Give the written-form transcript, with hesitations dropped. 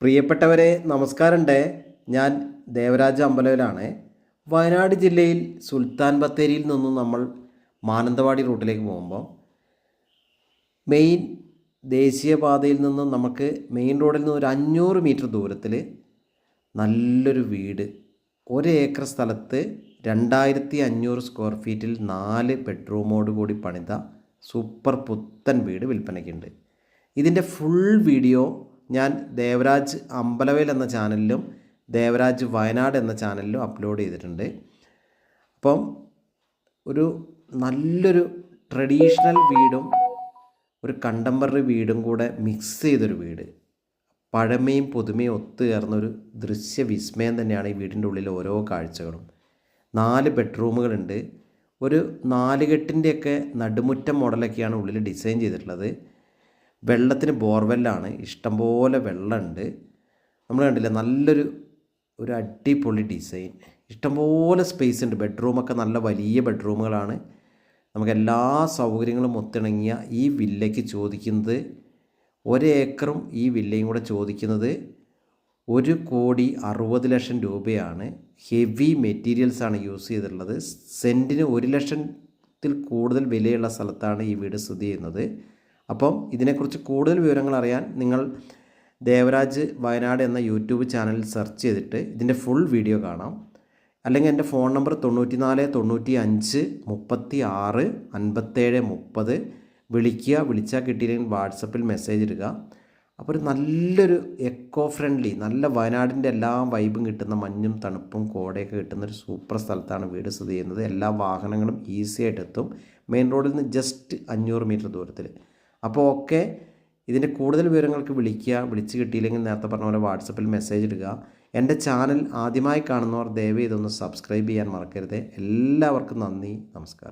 പ്രിയപ്പെട്ടവരെ നമസ്കാരമുണ്ട്. ഞാൻ ദേവരാജ് അമ്പലവിലാണ്. വയനാട് ജില്ലയിൽ സുൽത്താൻ ബത്തേരിയിൽ നിന്നും നമ്മൾ മാനന്തവാടി റൂട്ടിലേക്ക് പോകുമ്പോൾ മെയിൻ ദേശീയപാതയിൽ നിന്നും നമുക്ക് മെയിൻ റോഡിൽ നിന്ന് ഒരു 500 മീറ്റർ ദൂരത്തിൽ നല്ലൊരു വീട്, 1 ഏക്കർ സ്ഥലത്ത് 2500 സ്ക്വയർ ഫീറ്റിൽ 4 ബെഡ്റൂമോട് കൂടി പണിത സൂപ്പർ പുത്തൻ വീട് വിൽപ്പനയ്ക്കുണ്ട്. ഇതിൻ്റെ ഫുൾ വീഡിയോ ഞാൻ ദേവരാജ് അമ്പലവേൽ എന്ന ചാനലിലും ദേവരാജ് വയനാട് എന്ന ചാനലിലും അപ്ലോഡ് ചെയ്തിട്ടുണ്ട്. അപ്പം ഒരു നല്ലൊരു ട്രഡീഷണൽ വീടും ഒരു കണ്ടംപററി വീടും കൂടെ മിക്സ് ചെയ്തൊരു വീട്, പഴമയും പുതുമയും ഒത്തുചേർന്നൊരു ദൃശ്യവിസ്മയം തന്നെയാണ് ഈ വീടിൻ്റെ ഉള്ളിലെ ഓരോ കാഴ്ചകളും. 4 ബെഡ്റൂമുകളുണ്ട്. ഒരു 4 കെട്ടിൻ്റെയൊക്കെ നടുമുറ്റം മോഡലൊക്കെയാണ് ഉള്ളിൽ ഡിസൈൻ ചെയ്തിട്ടുള്ളത്. വെള്ളത്തിന് ബോർവെല്ലാണ്, ഇഷ്ടംപോലെ വെള്ളമുണ്ട്. നമ്മൾ കണ്ടില്ലേ, നല്ലൊരു അടിപൊളി ഡിസൈൻ, ഇഷ്ടംപോലെ സ്പേസ് ഉണ്ട്. ബെഡ്റൂമൊക്കെ നല്ല വലിയ ബെഡ്റൂമുകളാണ്. നമുക്ക് എല്ലാ സൗകര്യങ്ങളും ഒത്തിണങ്ങിയ ഈ വില്ലയ്ക്ക് ചോദിക്കുന്നത് 1 ഏക്കറും ഈ വില്ലയും കൂടെ ചോദിക്കുന്നത് 1,60,00,000 രൂപയാണ്. ഹെവി മെറ്റീരിയൽസാണ് യൂസ് ചെയ്തിട്ടുള്ളത്. സെൻറ്റിന് 1,00,000-ത്തിൽ കൂടുതൽ വിലയുള്ള സ്ഥലത്താണ് ഈ വീട് സ്ഥിതി ചെയ്യുന്നത്. അപ്പം ഇതിനെക്കുറിച്ച് കൂടുതൽ വിവരങ്ങൾ അറിയാൻ നിങ്ങൾ ദേവരാജ് വയനാട് എന്ന യൂട്യൂബ് ചാനലിൽ സെർച്ച് ചെയ്തിട്ട് ഇതിൻ്റെ ഫുൾ വീഡിയോ കാണാം. അല്ലെങ്കിൽ എൻ്റെ ഫോൺ നമ്പർ 94 95 36 57 30 വിളിക്കുക. വിളിച്ചാൽ കിട്ടിയില്ലെങ്കിൽ വാട്സപ്പിൽ മെസ്സേജ് ഇടുക. അപ്പോൾ ഒരു നല്ലൊരു എക്കോ ഫ്രണ്ട്ലി, നല്ല വയനാടിൻ്റെ എല്ലാ വൈബും കിട്ടുന്ന, മഞ്ഞും തണുപ്പും കോടയൊക്കെ കിട്ടുന്നൊരു സൂപ്പർ സ്ഥലത്താണ് വീട് സ്ഥിതി ചെയ്യുന്നത്. എല്ലാ വാഹനങ്ങളും ഈസി ആയിട്ട് എത്തും. മെയിൻ റോഡിൽ നിന്ന് ജസ്റ്റ് 500 മീറ്റർ ദൂരത്തിൽ. അപ്പോൾ ഓക്കെ, ഇതിൻ്റെ കൂടുതൽ വിവരങ്ങൾക്ക് വിളിക്കുക. വിളിച്ച് കിട്ടിയില്ലെങ്കിൽ നേരത്തെ പറഞ്ഞ പോലെ വാട്സപ്പിൽ മെസ്സേജ് ഇടുക. എൻ്റെ ചാനൽ ആദ്യമായി കാണുന്നവർ ദയവ് ഇതൊന്ന് സബ്സ്ക്രൈബ് ചെയ്യാൻ മറക്കരുത്. എല്ലാവർക്കും നന്ദി, നമസ്കാരം.